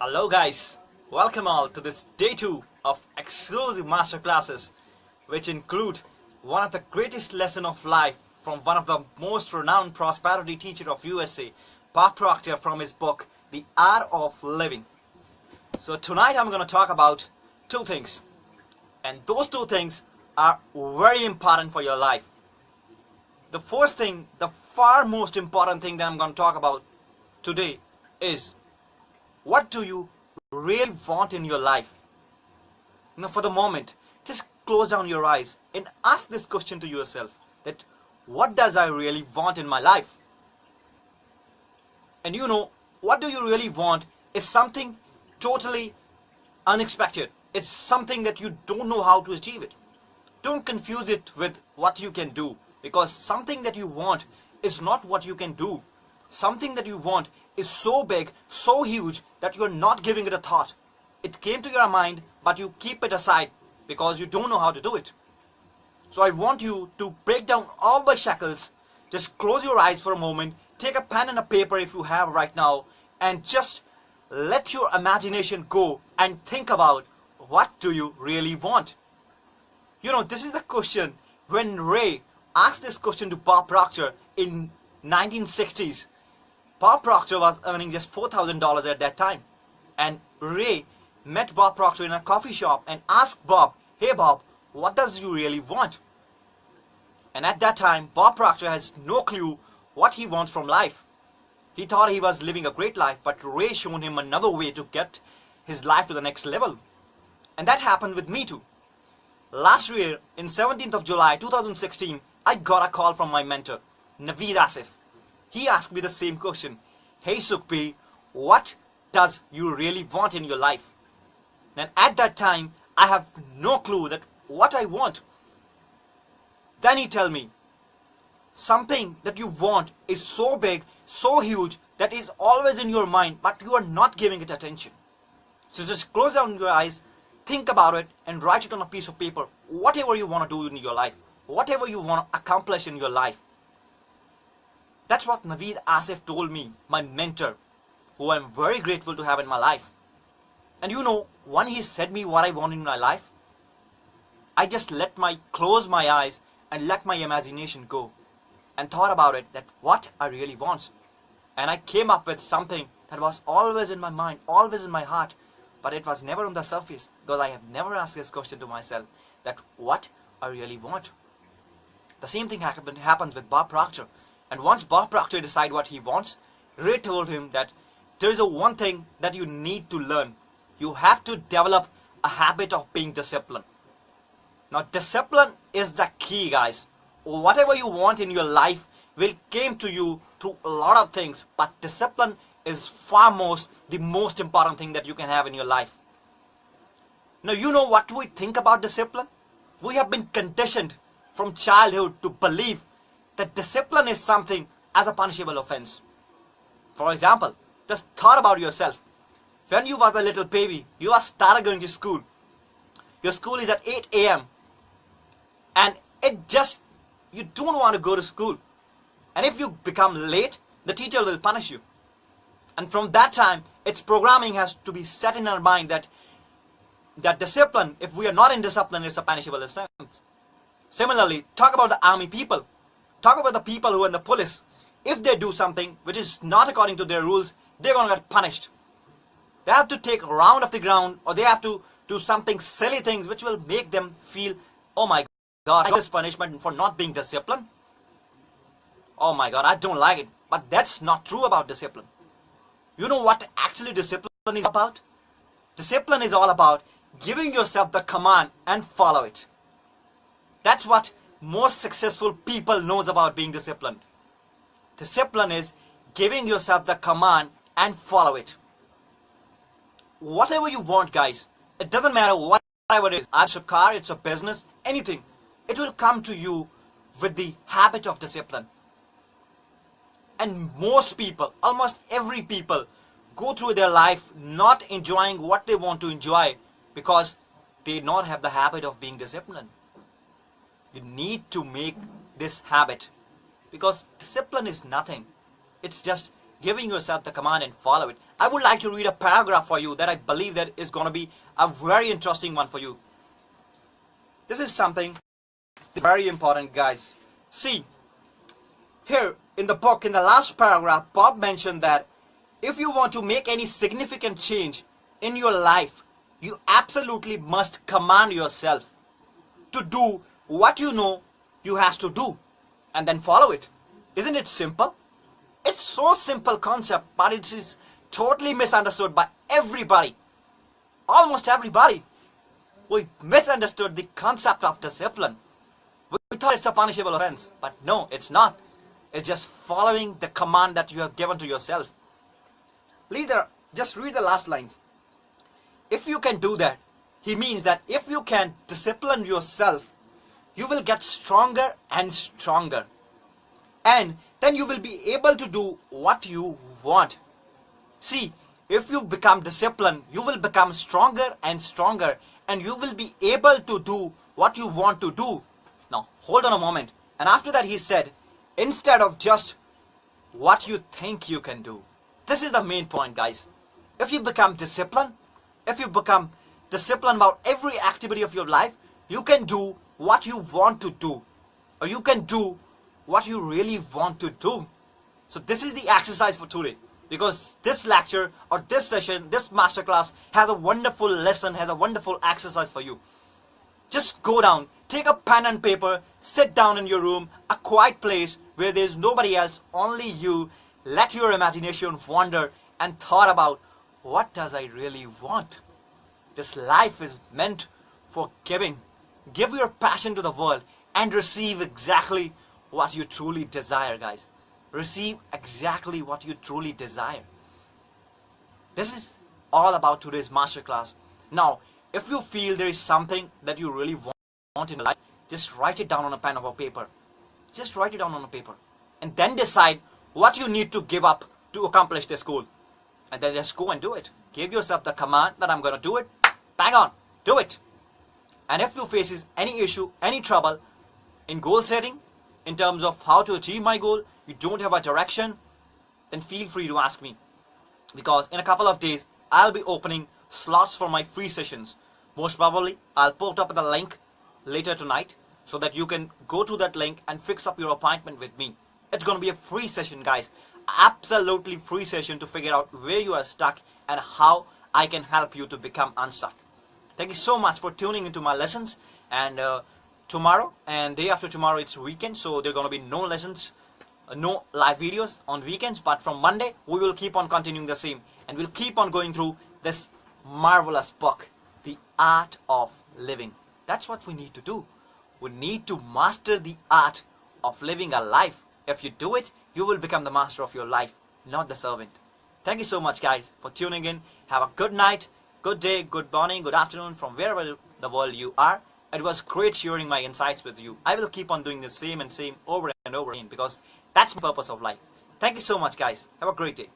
Hello guys, welcome all to this day 2 of exclusive masterclasses which include one of the greatest lessons of life from one of the most renowned prosperity teacher of USA, Bob Proctor, from his book The Art of Living. So tonight I'm going to talk about two things, and those two things are very important for your life. The first thing, the far most important thing that I'm going to talk about today is, what do you really want in your life? Now for the moment, just close down your eyes and ask this question to yourself, that what does I really want in my life? And what do you really want is something totally unexpected. It's something that you don't know how to achieve it. Don't confuse it with what you can do, because something that you want is not what you can do. Something that you want is so big, so huge, that you're not giving it a thought. It came to your mind, but you keep it aside because you don't know how to do it. So I want you to break down all the shackles. Just close your eyes for a moment, take a pen and a paper if you have right now, and just let your imagination go and think about, what do you really want? This is the question. When Ray asked this question to Bob Proctor in 1960s, Bob Proctor was earning just $4,000 at that time. And Ray met Bob Proctor in a coffee shop and asked Bob, "Hey Bob, what does you really want?" And at that time, Bob Proctor has no clue what he wants from life. He thought he was living a great life, but Ray showed him another way to get his life to the next level. And that happened with me too. Last year, in 17th of July 2016, I got a call from my mentor, Naveed Asif. He asked me the same question. "Hey Sukhbir, what does you really want in your life?" And at that time, I have no clue that what I want. Then he tell me, something that you want is so big, so huge, that is always in your mind, but you are not giving it attention. So just close down your eyes, think about it, and write it on a piece of paper. Whatever you want to do in your life, whatever you want to accomplish in your life. That's what Naveed Asif told me, my mentor, who I'm very grateful to have in my life. And when he said me what I want in my life, I just close my eyes and let my imagination go and thought about it, that what I really want. And I came up with something that was always in my mind, always in my heart, but it was never on the surface, because I have never asked this question to myself, that what I really want. The same thing happens with Bob Proctor. And once Bob Proctor decides what he wants, Ray told him that there is one thing that you need to learn. You have to develop a habit of being disciplined. Now discipline is the key, guys. Whatever you want in your life will come to you through a lot of things, but discipline is the most important thing that you can have in your life. Now what we think about discipline? We have been conditioned from childhood to believe that discipline is something as a punishable offense. For example, just thought about yourself. When you was a little baby, you are started going to school. Your school is at 8 a.m. and you don't want to go to school. And if you become late, the teacher will punish you. And from that time, its programming has to be set in our mind that discipline, if we are not in discipline, it's a punishable offense. Similarly, talk about the army people. Talk about the people who are in the police. If they do something which is not according to their rules, they're going to get punished. They have to take a round of the ground, or they have to do something silly things which will make them feel, "Oh my God, I got this punishment for not being disciplined. Oh my God, I don't like it." But that's not true about discipline. You know what actually discipline is about? Discipline is all about giving yourself the command and follow it. That's what most successful people knows about being disciplined. Discipline is giving yourself the command and follow it. Whatever you want, guys, it doesn't matter whatever it is. It's a car, it's a business, anything. It will come to you with the habit of discipline. And most people, almost every people, go through their life not enjoying what they want to enjoy because they not have the habit of being disciplined. You need to make this habit, because discipline is nothing. It's just giving yourself the command and follow it. I would like to read a paragraph for you that I believe that is going to be a very interesting one for you. This is something very important, guys. See, here in the book, in the last paragraph, Bob mentioned that if you want to make any significant change in your life, you absolutely must command yourself to do what you know you have to do and then follow it. Isn't it simple? It's so simple concept, but it is totally misunderstood by everybody. Almost everybody. We misunderstood the concept of discipline. We thought it's a punishable offense, but no, it's not. It's just following the command that you have given to yourself. Just read the last lines. If you can do that, he means that if you can discipline yourself, you will get stronger and stronger. And then you will be able to do what you want. See, if you become disciplined, you will become stronger and stronger, and you will be able to do what you want to do. Now, hold on a moment. And after that he said, instead of just what you think you can do. This is the main point, guys. If you become disciplined about every activity of your life, you can do what you want to do. Or you can do what you really want to do. So this is the exercise for today. Because this lecture or this session, this masterclass has a wonderful lesson, has a wonderful exercise for you. Just go down, take a pen and paper, sit down in your room, a quiet place where there's nobody else, only you. Let your imagination wander and thought about, what does I really want? This life is meant for giving. Give your passion to the world and receive exactly what you truly desire, guys. Receive exactly what you truly desire. This is all about today's masterclass. Now, if you feel there is something that you really want in life, just write it down on a pen or a paper. Just write it down on a paper. And then decide what you need to give up to accomplish this goal. And then just go and do it. Give yourself the command that I'm going to do it. Bang on. Do it. And if you faces any issue, any trouble in goal setting, in terms of how to achieve my goal, you don't have a direction, then feel free to ask me. Because in a couple of days, I'll be opening slots for my free sessions. Most probably, I'll put up the link later tonight so that you can go to that link and fix up your appointment with me. It's going to be a free session, guys. Absolutely free session to figure out where you are stuck and how I can help you to become unstuck. Thank you so much for tuning into my lessons. And tomorrow and day after tomorrow it's weekend, so there are going to be no lessons, no live videos on weekends. But from Monday we will keep on continuing the same, and we'll keep on going through this marvelous book, The Art of Living. That's what we need to do. We need to master the art of living a life. If you do it, you will become the master of your life, not the servant. Thank you so much, guys, for tuning in. Have a good night, good day, good morning, good afternoon from wherever the world you are. It was great sharing my insights with you. I will keep on doing the same and same over and over again, because that's the purpose of life. Thank you so much, guys. Have a great day.